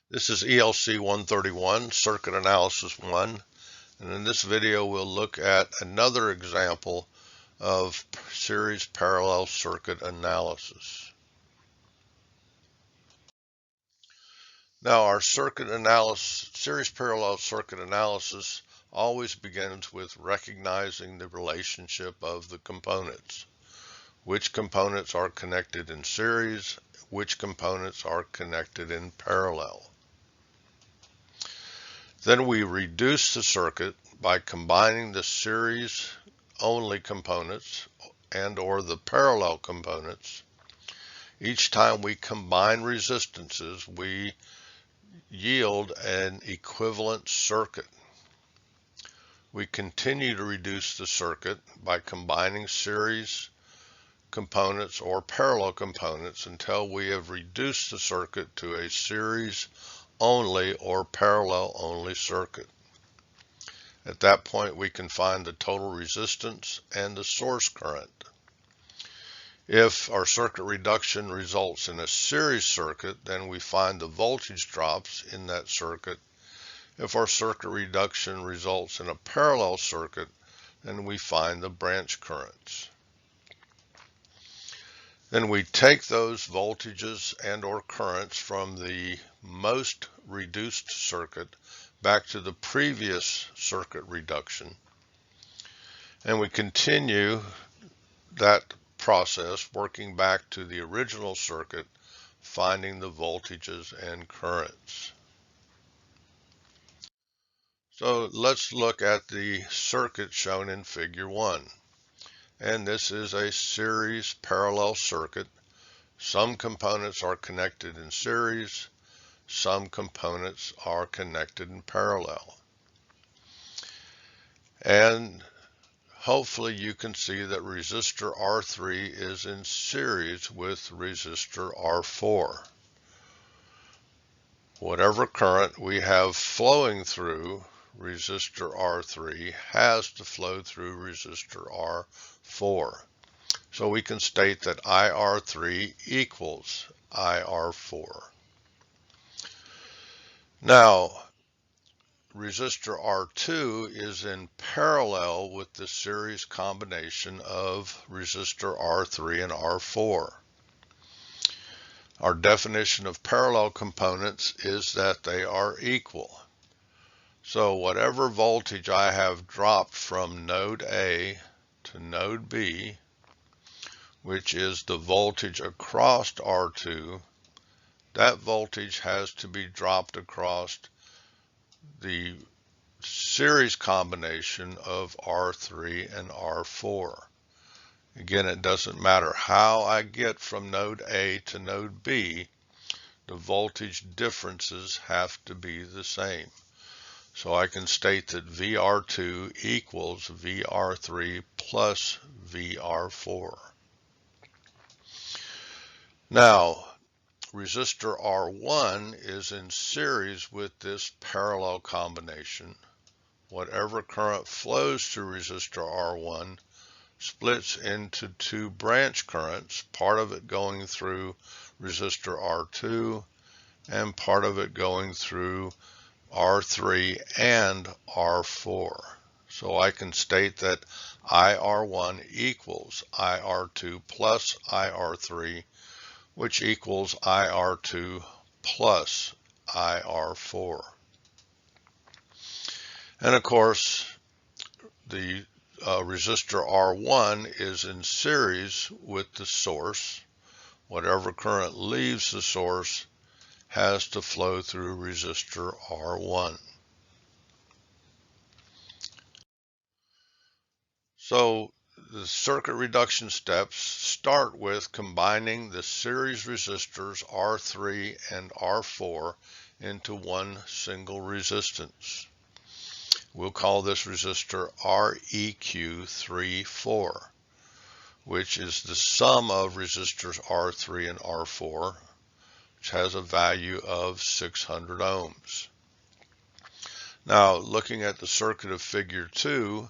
This is ELC131, Circuit Analysis 1, and in this video we'll look at another example of series parallel circuit analysis. Now our series parallel circuit analysis always begins with recognizing the relationship of the components. Which components are connected in series, which components are connected in parallel. Then we reduce the circuit by combining the series only components and or the parallel components. Each time we combine resistances, we yield an equivalent circuit. We continue to reduce the circuit by combining series components or parallel components until we have reduced the circuit to a series only or parallel only circuit. At that point we can find the total resistance and the source current. If our circuit reduction results in a series circuit, then we find the voltage drops in that circuit. If our circuit reduction results in a parallel circuit, then we find the branch currents. Then we take those voltages and or currents from the most reduced circuit back to the previous circuit reduction, and we continue that process working back to the original circuit, finding the voltages and currents. So let's look at the circuit shown in figure 1. And this is a series parallel circuit. Some components are connected in series, some components are connected in parallel. And hopefully you can see that resistor R3 is in series with resistor R4. Whatever current we have flowing through resistor R3 has to flow through resistor R4. So we can state that IR3 equals IR4. Now, resistor R2 is in parallel with the series combination of resistor R3 and R4. Our definition of parallel components is that they are equal. So whatever voltage I have dropped from node A to node B, which is the voltage across R2, that voltage has to be dropped across the series combination of R3 and R4. Again, it doesn't matter how I get from node A to node B, the voltage differences have to be the same. So I can state that VR2 equals VR3 plus VR4. Now, resistor R1 is in series with this parallel combination. Whatever current flows through resistor R1 splits into two branch currents, part of it going through resistor R2 and part of it going through R3 and R4. So I can state that IR1 equals IR2 plus IR3, which equals IR2 plus IR4. And of course, the resistor R1 is in series with the source. Whatever current leaves the source has to flow through resistor R1. So the circuit reduction steps start with combining the series resistors R3 and R4 into one single resistance. We'll call this resistor REQ34, which is the sum of resistors R3 and R4, which has a value of 600 ohms. Now, looking at the circuit of figure 2,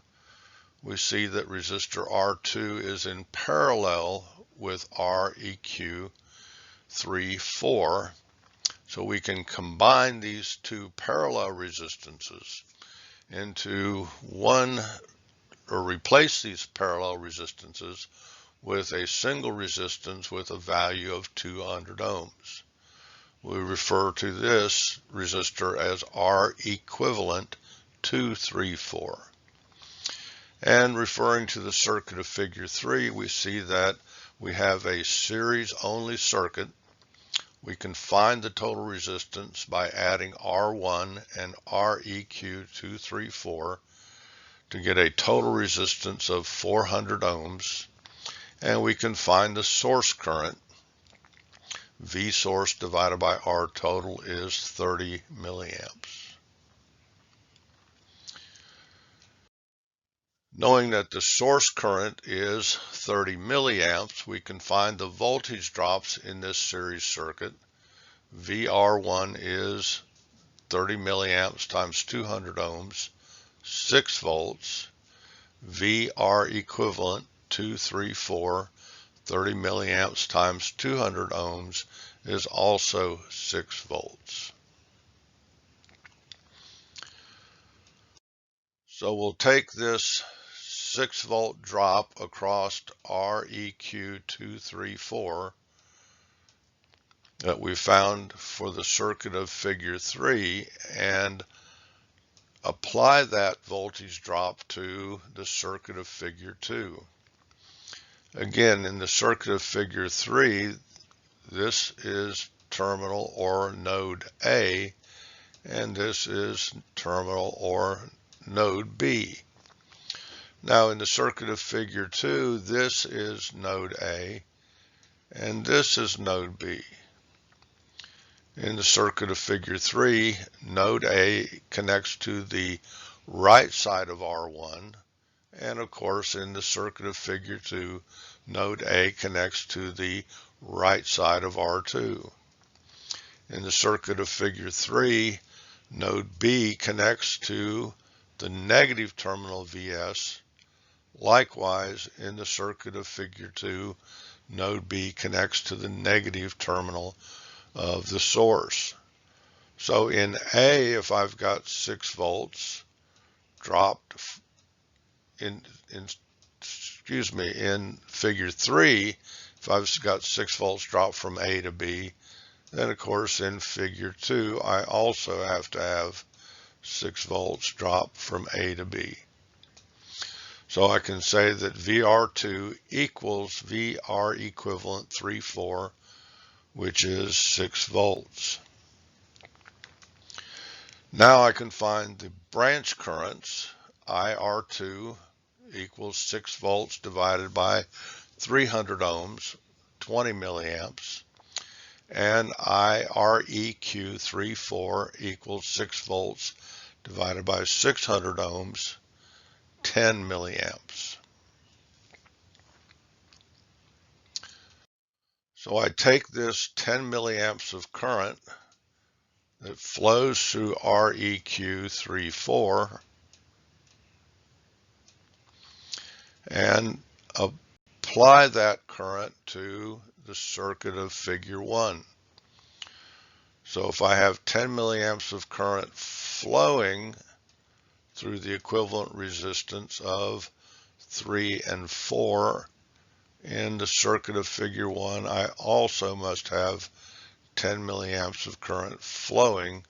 we see that resistor R2 is in parallel with REQ34. So So we can combine these two parallel resistances into one, or replace these parallel resistances with a single resistance with a value of 200 ohms. We refer to this resistor as R equivalent 234. And referring to the circuit of figure 3, we see that we have a series-only circuit. We can find the total resistance by adding R1 and REQ234 to get a total resistance of 400 ohms. And we can find the source current. V source divided by R total is 30 milliamps. Knowing that the source current is 30 milliamps, we can find the voltage drops in this series circuit. VR1 is 30 milliamps times 200 ohms, 6 volts. VR equivalent 234, 30 milliamps times 200 ohms is also 6 volts. So we'll take this 6 volt drop across REQ234 that we found for the circuit of figure 3 and apply that voltage drop to the circuit of figure 2. Again, in the circuit of figure 3, this is terminal or node A, and this is terminal or node B. Now in the circuit of figure 2, this is node A, and this is node B. In the circuit of figure 3, node A connects to the right side of R1, and of course in the circuit of figure 2, node A connects to the right side of R2. In the circuit of figure 3, node B connects to the negative terminal VS. Likewise, in the circuit of figure 2, node B connects to the negative terminal of the source. So in A, if I've got 6 volts dropped in figure 3, if I've got 6 volts dropped from A to B, then of course in figure 2, I also have to have 6 volts drop from A to B. So I can say that VR2 equals VR equivalent 34, which is 6 volts. Now I can find the branch currents. IR2 equals 6 volts divided by 300 ohms, 20 milliamps. And IREQ34 equals 6 volts divided by 600 ohms, 10 milliamps. So I take this 10 milliamps of current that flows through REQ34 and apply that current to the circuit of figure 1. So if I have 10 milliamps of current flowing through the equivalent resistance of 3 and 4 in the circuit of figure 1, I also must have 10 milliamps of current flowing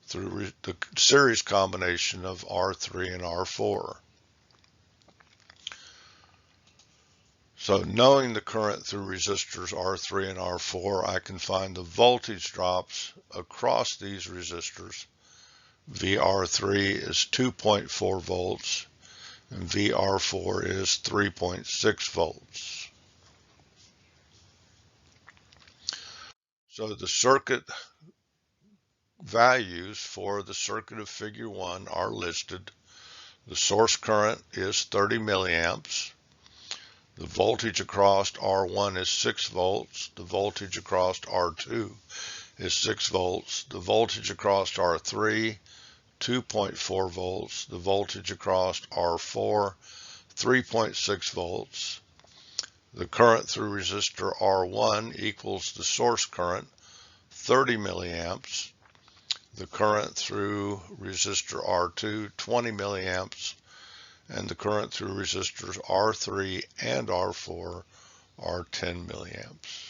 through the series combination of R3 and R4. So knowing the current through resistors R3 and R4, I can find the voltage drops across these resistors. VR3 is 2.4 volts and VR4 is 3.6 volts. So the circuit values for the circuit of figure 1 are listed. The source current is 30 milliamps. The voltage across R1 is 6 volts. The voltage across R2 is 6 volts. The voltage across R3, 2.4 volts. The voltage across R4, 3.6 volts. The current through resistor R1 equals the source current, 30 milliamps. The current through resistor R2, 20 milliamps. And the current through resistors R3 and R4 are 10 milliamps.